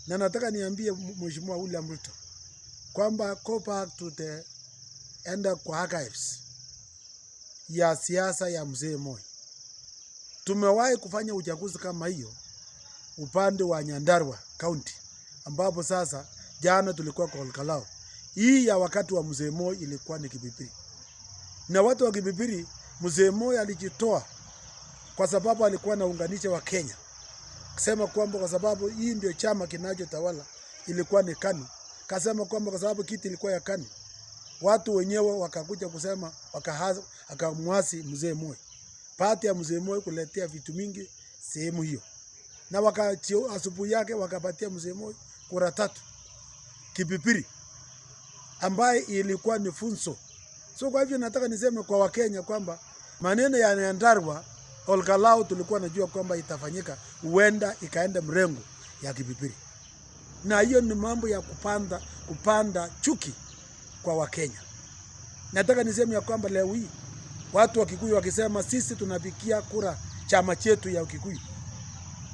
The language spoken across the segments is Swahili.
Na nataka niambie Mheshimiwa William Ruto kwamba go back to the enda kwa archives ya siasa ya Mzee Moi. Tumewahi kufanya uchaguzi kama hiyo upande wa Nyandarua County, ambapo sasa jana tulikuwa kwa Olkalau. Hii ya wakati wa Mzee Moi ilikuwa ni Kipipiri. Na watu wa Kipipiri, Mzee Moi alijitoa kwa sababu alikuwa anaunganisha wa Kenya. Kusema kwamba kwa sababu hii ndio chama kinachotawala ilikuwa ni KANU. Kasema kwamba kwa sababu kiti ilikuwa ya KANU, watu wenyewe wakakuja kusema akamwasi Mzee Moi. Pati ya Mzee Moi kuletea vitu mingi sehemu hiyo. Na asubuhi yake wakapatia Mzee Moi kura 3 Kipipiri, ambaye ilikuwa ni funzo. So kwa hivyo nataka niseme kwa Wakenya kwamba maneno ya Nyandarua Olkalau tulikuwa najua kwamba itafanyika, huenda ikaenda mrengo ya Kipipiri. Na hiyo ni mambo ya kupanda chuki kwa Wakenya. Nataka niseme ya kwamba leo hii watu wa Kikuyu wakisema sisi tunapikia kura chama chetu ya Kikuyu,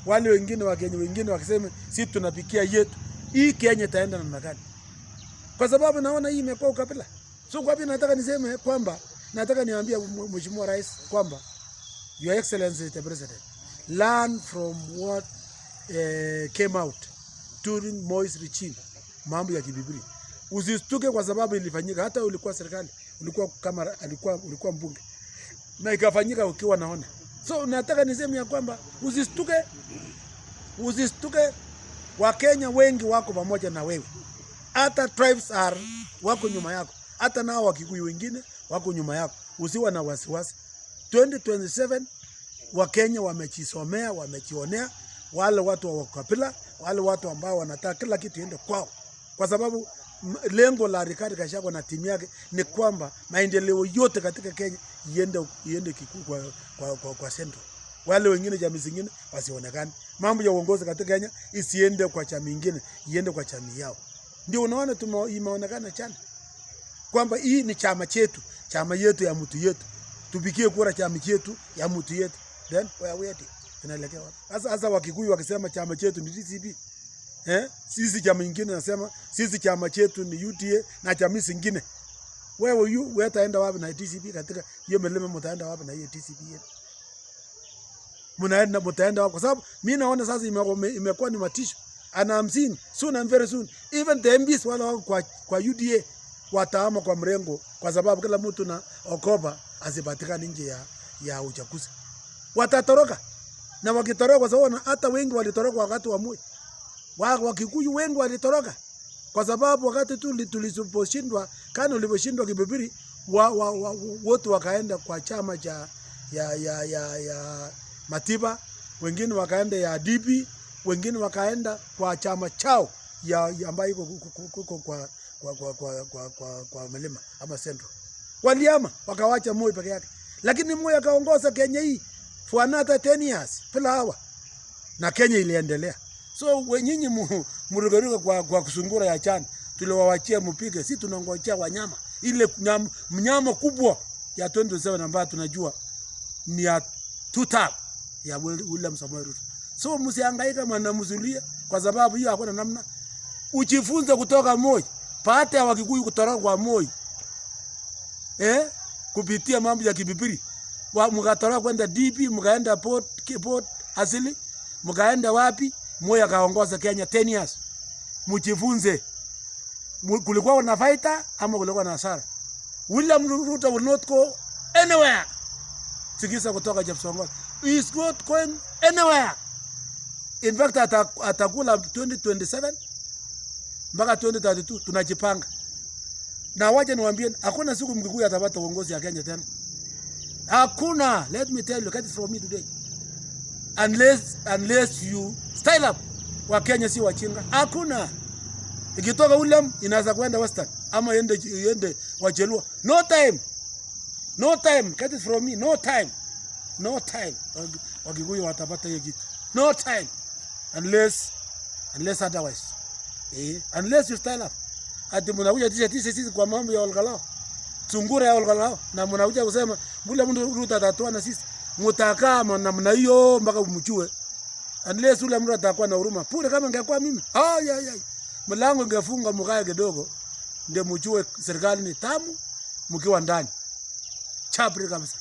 wale wengine Wakenya wengine wakisema sisi tunapikia yetu, hii Kenya itaenda namna gani? Kwa sababu naona hii imekuwa ukabila. So kwa hivyo nataka niseme kwamba nataka niambie Mheshimiwa Rais kwamba Your Excellency the President, learn from what came out during Moi's regime, mambo ya Kipipiri. Usistuke kwa sababu ilifanyika, hata ulikuwa serikali, ulikuwa kama ulikuwa mbunge na ikafanyika ukiwa naona. So nataka niseme ya kwamba usistuke, Wakenya wengi wako pamoja na wewe. Hata tribes wako nyuma yako. Hata nao Wakikuyu wengine wako nyuma yako. Usiwa na wasiwasi. 2027 Wakenya wamejisomea, wamejionea wale watu wa ukabila, wale watu ambao wanataka kila kitu iende kwao. Kwa sababu lengo la Rigathi Gachagua na timu yake ni kwamba maendeleo yote katika Kenya iende Kikuyu kwa Central. Wale wengine jamii zingine wasionekane. Mambo ya uongozi katika Kenya isiende kwa chama nyingine, iende kwa chama yao. Ndio unaona imeonekana chana kwamba hii ni chama chetu, chama yetu ya mtu yetu. Tupikie kura chama chetu ya mtu yetu. Then where are we? Tunaelekea wapi? Sasa Wakikuyu wakisema chama chetu ni DCP. Sisi chama nyingine nasema sisi chama chetu ni UDA na chama zingine. Wewe utaenda wapi na DCP katika hiyo milima, mtaenda wapi na hiyo DCP yetu? Mtaenda wapi? Kwa sababu mimi naona sasa imekuwa ni matisho. Ana 50 soon and very soon even the MPs wale wako kwa UDA wataama kwa mrengo, kwa sababu kila mtu na okoba asipatikane nje ya uchaguzi. Watatoroka. Na wakitoroka kwa sababu hata wengi walitoroka wakati wa Moi. Wakikuyu wengi walitoroka kwa sababu wakati tuliposhindwa KANU uliposhindwa Kipipiri, wote wakaenda kwa chama cha ya Matiba, wengine wakaenda ya DP, wengine wakaenda kwa chama chao ya ambayo iko kwa milima ama Central. Waliama wakawacha Moi peke yake. Lakini Moi akaongoza Kenya hii for another 10 years bila hawa, na Kenya iliendelea. So wenyinyi mrugaruga kwa kusungura ya chani, tuliwaachia mpige. Sisi tunangojea wanyama, ile mnyama kubwa ya 27 ambayo tunajua ni ya tuta ya William Samoei Ruto. So msihangaika mnamzulia kwa sababu hiyo hakuna namna. Ujifunze kutoka Moi. Pata ya Wakikuyu kutoroka kwa Moi. Kupitia mambo ya Kipipiri. Mkatoroka kwenda DP, mkaenda port asili, mkaenda wapi? Moi akaongoza Kenya 10 years. Mjifunze. Kulikuwa na fighter ama kulikuwa na hasara? William Ruto will not go anywhere. Sikisa kutoka Jepsongo. He is not going anywhere. In fact atakula 2027 mpaka 2032 tunajipanga. Na waje niwaambie hakuna siku Mkikuyu atapata uongozi ya Kenya tena. Hakuna. Let me tell you, get it from me today. Unless you style up. Wa Kenya si wachinga. Hakuna. Ikitoka William inaweza kwenda Western ama iende Wajaluo. No time. No time. Get it from me. No time. No time. Wakikuyu watapata hiyo kitu. No time. Unless otherwise. Unless you style up. Ati mnakuja sisi kwa mambo ya Olkalau. Sungura ya Olkalau na mnakuja kusema William Ruto atatoa na sisi. Mutakaa namna hiyo mpaka umchue. Unless ule mtu atakuwa na huruma. Pure kama ingekuwa mimi. Mlango ingefunga mkae kidogo. Ndio mjue serikali ni tamu mkiwa ndani. Chapri kabisa.